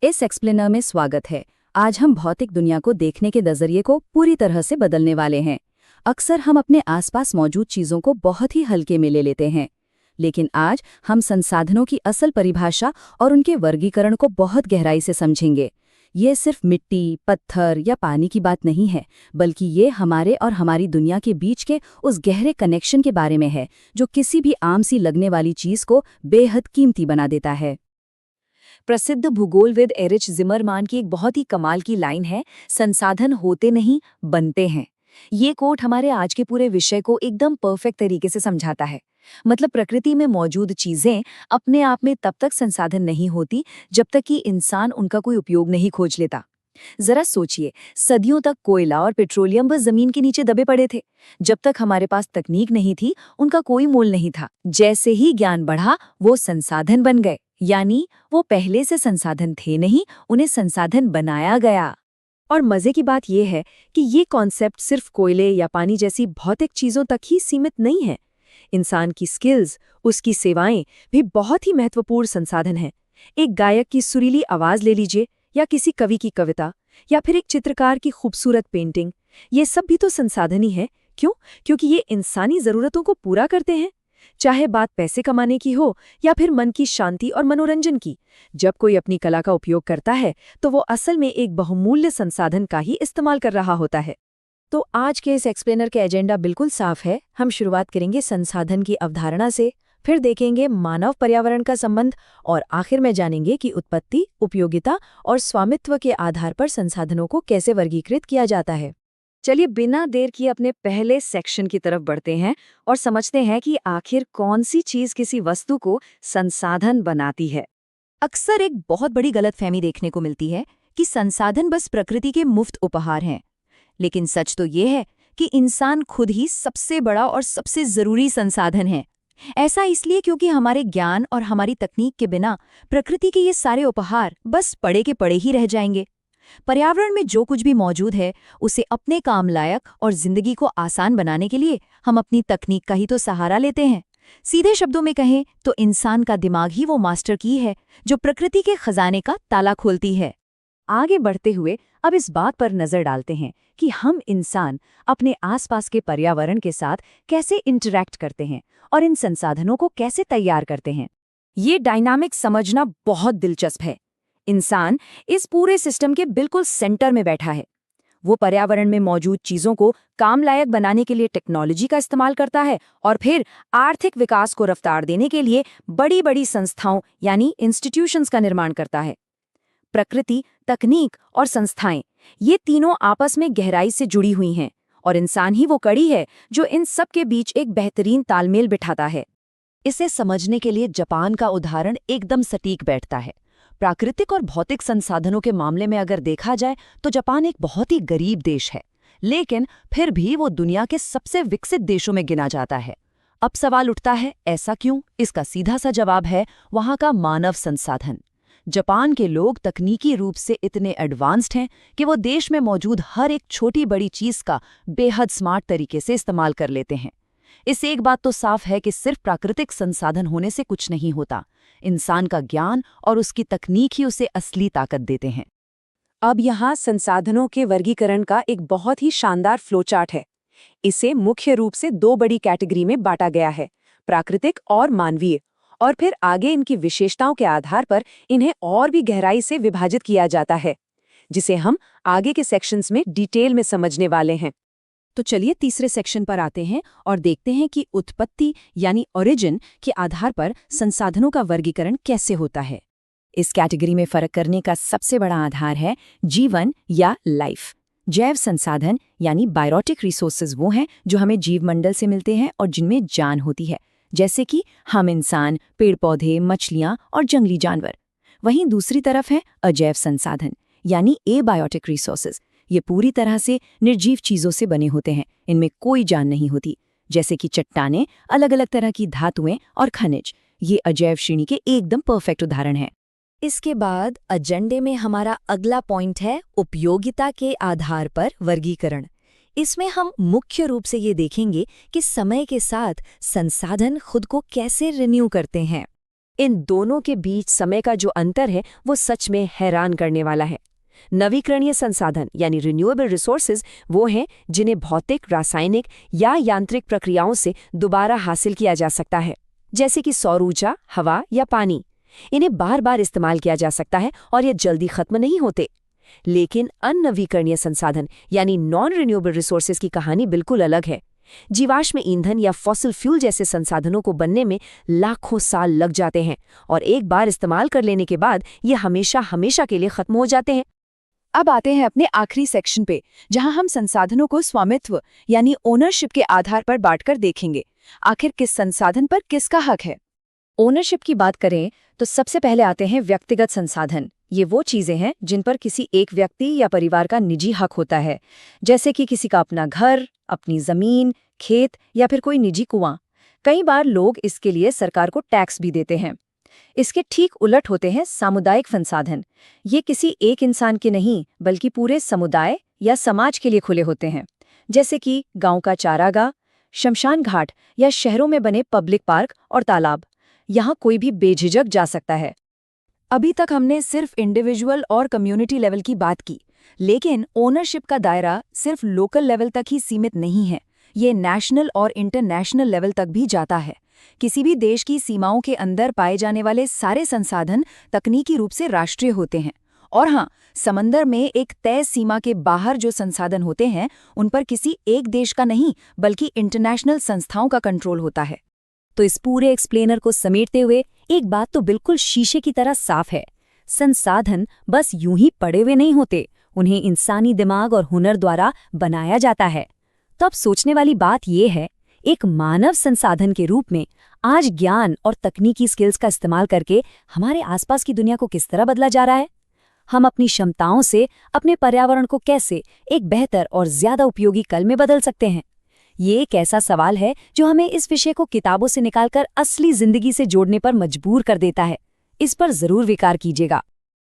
इस एक्सप्लेनर में स्वागत है। आज हम भौतिक दुनिया को देखने के नजरिए को पूरी तरह से बदलने वाले हैं। अक्सर हम अपने आसपास मौजूद चीजों को बहुत ही हल्के में ले लेते हैं, लेकिन आज हम संसाधनों की असल परिभाषा और उनके वर्गीकरण को बहुत गहराई से समझेंगे। ये सिर्फ मिट्टी, पत्थर या पानी की बात नहीं है, बल्कि ये हमारे और हमारी दुनिया के बीच के उस गहरे कनेक्शन के बारे में है जो किसी भी आम सी लगने वाली चीज को बेहद कीमती बना देता है। प्रसिद्ध भूगोलविद एरिच जिमरमान की एक बहुत ही कमाल की लाइन है, संसाधन होते नहीं बनते हैं। ये कोट हमारे आज के पूरे विषय को एकदम परफेक्ट तरीके से समझाता है। मतलब प्रकृति में मौजूद चीजें अपने आप में तब तक संसाधन नहीं होती जब तक कि इंसान उनका कोई उपयोग नहीं खोज लेता। जरा सोचिए, सदियों तक कोयला और पेट्रोलियम बस जमीन के नीचे दबे पड़े थे। जब तक हमारे पास तकनीक नहीं थी, उनका कोई मोल नहीं था। जैसे ही ज्ञान बढ़ा, वो संसाधन बन गए। यानी वो पहले से संसाधन थे नहीं, उन्हें संसाधन बनाया गया। और मजे की बात यह है कि ये कॉन्सेप्ट सिर्फ कोयले या पानी जैसी भौतिक चीजों तक ही सीमित नहीं है। इंसान की स्किल्स, उसकी सेवाएं भी बहुत ही महत्वपूर्ण संसाधन हैं। एक गायक की सुरीली आवाज ले लीजिए, या किसी कवि की कविता, या फिर एक चित्रकार की खूबसूरत पेंटिंग। ये सब भी तो संसाधन ही है। क्यों? क्योंकि ये इंसानी जरूरतों को पूरा करते हैं। चाहे बात पैसे कमाने की हो या फिर मन की शांति और मनोरंजन की, जब कोई अपनी कला का उपयोग करता है तो वो असल में एक बहुमूल्य संसाधन का ही इस्तेमाल कर रहा होता है। तो आज के इस एक्सप्लेनर के एजेंडा बिल्कुल साफ है। हम शुरुआत करेंगे संसाधन की अवधारणा से, फिर देखेंगे मानव पर्यावरण का संबंध, और आखिर में जानेंगे कि उत्पत्ति, उपयोगिता और स्वामित्व के आधार पर संसाधनों को कैसे वर्गीकृत किया जाता है। चलिए बिना देर किए अपने पहले सेक्शन की तरफ बढ़ते हैं और समझते हैं कि आखिर कौन सी चीज किसी वस्तु को संसाधन बनाती है। अक्सर एक बहुत बड़ी गलतफहमी देखने को मिलती है कि संसाधन बस प्रकृति के मुफ्त उपहार हैं। लेकिन सच तो ये है कि इंसान खुद ही सबसे बड़ा और सबसे जरूरी संसाधन है। ऐसा इसलिए क्योंकि हमारे ज्ञान और हमारी तकनीक के बिना प्रकृति के ये सारे उपहार बस पड़े के पड़े ही रह जाएंगे। पर्यावरण में जो कुछ भी मौजूद है, उसे अपने काम लायक और जिंदगी को आसान बनाने के लिए हम अपनी तकनीक का ही तो सहारा लेते हैं। सीधे शब्दों में कहें तो इंसान का दिमाग ही वो मास्टर की है जो प्रकृति के खजाने का ताला खोलती है। आगे बढ़ते हुए अब इस बात पर नजर डालते हैं कि हम इंसान अपने आसपास के पर्यावरण के साथ कैसे इंटरैक्ट करते हैं और इन संसाधनों को कैसे तैयार करते हैं। ये डायनामिक समझना बहुत दिलचस्प है। इंसान इस पूरे सिस्टम के बिल्कुल सेंटर में बैठा है। वो पर्यावरण में मौजूद चीजों को काम लायक बनाने के लिए टेक्नोलॉजी का इस्तेमाल करता है और फिर आर्थिक विकास को रफ्तार देने के लिए बड़ी बड़ी संस्थाओं यानी इंस्टीट्यूशंस का निर्माण करता है। प्रकृति, तकनीक और संस्थाएं, ये तीनों आपस में गहराई से जुड़ी हुई हैं और इंसान ही वो कड़ी है जो इन सब के बीच एक बेहतरीन तालमेल बिठाता है। इसे समझने के लिए जापान का उदाहरण एकदम सटीक बैठता है। प्राकृतिक और भौतिक संसाधनों के मामले में अगर देखा जाए तो जापान एक बहुत ही गरीब देश है, लेकिन फिर भी वो दुनिया के सबसे विकसित देशों में गिना जाता है। अब सवाल उठता है, ऐसा क्यों? इसका सीधा सा जवाब है वहाँ का मानव संसाधन। जापान के लोग तकनीकी रूप से इतने एडवांस्ड हैं कि वो देश में मौजूद हर एक छोटी बड़ी चीज का बेहद स्मार्ट तरीके से इस्तेमाल कर लेते हैं। इससे एक बात तो साफ है कि सिर्फ प्राकृतिक संसाधन होने से कुछ नहीं होता। इंसान का ज्ञान और उसकी तकनीक ही उसे असली ताकत देते हैं। अब यहाँ संसाधनों के वर्गीकरण का एक बहुत ही शानदार फ्लोचार्ट है। इसे मुख्य रूप से दो बड़ी कैटेगरी में बांटा गया है, प्राकृतिक और मानवीय, और फिर आगे इनकी विशेषताओं के आधार पर इन्हें और भी गहराई से विभाजित किया जाता है, जिसे हम आगे के सेक्शंस में डिटेल में समझने वाले हैं। तो चलिए तीसरे सेक्शन पर आते हैं और देखते हैं कि उत्पत्ति यानी ओरिजिन के आधार पर संसाधनों का वर्गीकरण कैसे होता है। इस कैटेगरी में फर्क करने का सबसे बड़ा आधार है जीवन या लाइफ। जैव संसाधन यानी बायोटिक रिसोर्सेज वो हैं जो हमें जीवमंडल से मिलते हैं और जिनमें जान होती है, जैसे कि हम इंसान, पेड़ पौधे, मछलियां और जंगली जानवर। वहीं दूसरी तरफ है अजैव संसाधन यानी एबायोटिक रिसोर्सेज। ये पूरी तरह से निर्जीव चीजों से बने होते हैं, इनमें कोई जान नहीं होती, जैसे कि चट्टानें, अलग अलग तरह की धातुएं और खनिज। ये अजैव श्रेणी के एकदम परफेक्ट उदाहरण हैं। इसके बाद एजेंडे में हमारा अगला पॉइंट है उपयोगिता के आधार पर वर्गीकरण। इसमें हम मुख्य रूप से ये देखेंगे कि समय के साथ संसाधन खुद को कैसे रिन्यू करते हैं। इन दोनों के बीच समय का जो अंतर है वो सच में हैरान करने वाला है। नवीकरणीय संसाधन यानी रिन्यूएबल रिसोर्सेज वो हैं जिन्हें भौतिक, रासायनिक या यांत्रिक प्रक्रियाओं से दोबारा हासिल किया जा सकता है, जैसे कि सौर ऊर्जा, हवा या पानी। इन्हें बार बार इस्तेमाल किया जा सकता है और ये जल्दी खत्म नहीं होते। लेकिन अननवीकरणीय संसाधन यानी नॉन रिन्यूएबल रिसोर्सेज की कहानी बिल्कुल अलग है। जीवाश्म ईंधन या फॉसिल फ्यूल जैसे संसाधनों को बनने में लाखों साल लग जाते हैं और एक बार इस्तेमाल कर लेने के बाद ये हमेशा हमेशा के लिए खत्म हो जाते हैं। अब आते हैं अपने आखिरी सेक्शन पे, जहां हम संसाधनों को स्वामित्व यानी ओनरशिप के आधार पर बांटकर देखेंगे। आखिर किस संसाधन पर किसका हक है। ओनरशिप की बात करें तो सबसे पहले आते हैं व्यक्तिगत संसाधन। ये वो चीजें हैं जिन पर किसी एक व्यक्ति या परिवार का निजी हक होता है, जैसे कि किसी का अपना घर, अपनी जमीन, खेत या फिर कोई निजी कुआं। कई बार लोग इसके लिए सरकार को टैक्स भी देते हैं। इसके ठीक उलट होते हैं सामुदायिक संसाधन। ये किसी एक इंसान के नहीं बल्कि पूरे समुदाय या समाज के लिए खुले होते हैं, जैसे कि गांव का चारागाह, शमशान घाट या शहरों में बने पब्लिक पार्क और तालाब। यहाँ कोई भी बेझिझक जा सकता है। अभी तक हमने सिर्फ इंडिविजुअल और कम्युनिटी लेवल की बात की, लेकिन ओनरशिप का दायरा सिर्फ लोकल लेवल तक ही सीमित नहीं है। ये नेशनल और इंटरनेशनल लेवल तक भी जाता है। किसी भी देश की सीमाओं के अंदर पाए जाने वाले सारे संसाधन तकनीकी रूप से राष्ट्रीय होते हैं। और हाँ, समंदर में एक तय सीमा के बाहर जो संसाधन होते हैं उन पर किसी एक देश का नहीं बल्कि इंटरनेशनल संस्थाओं का कंट्रोल होता है। तो इस पूरे एक्सप्लेनर को समेटते हुए एक बात तो बिल्कुल शीशे की तरह साफ है। संसाधन बस यूं ही पड़े हुए नहीं होते, उन्हें इंसानी दिमाग और हुनर द्वारा बनाया जाता है। तो अब सोचने वाली बात यह है, एक मानव संसाधन के रूप में आज ज्ञान और तकनीकी स्किल्स का इस्तेमाल करके हमारे आसपास की दुनिया को किस तरह बदला जा रहा है। हम अपनी क्षमताओं से अपने पर्यावरण को कैसे एक बेहतर और ज्यादा उपयोगी कल में बदल सकते हैं। ये एक ऐसा सवाल है जो हमें इस विषय को किताबों से निकालकर असली जिंदगी से जोड़ने पर मजबूर कर देता है। इस पर जरूर विचार कीजिएगा।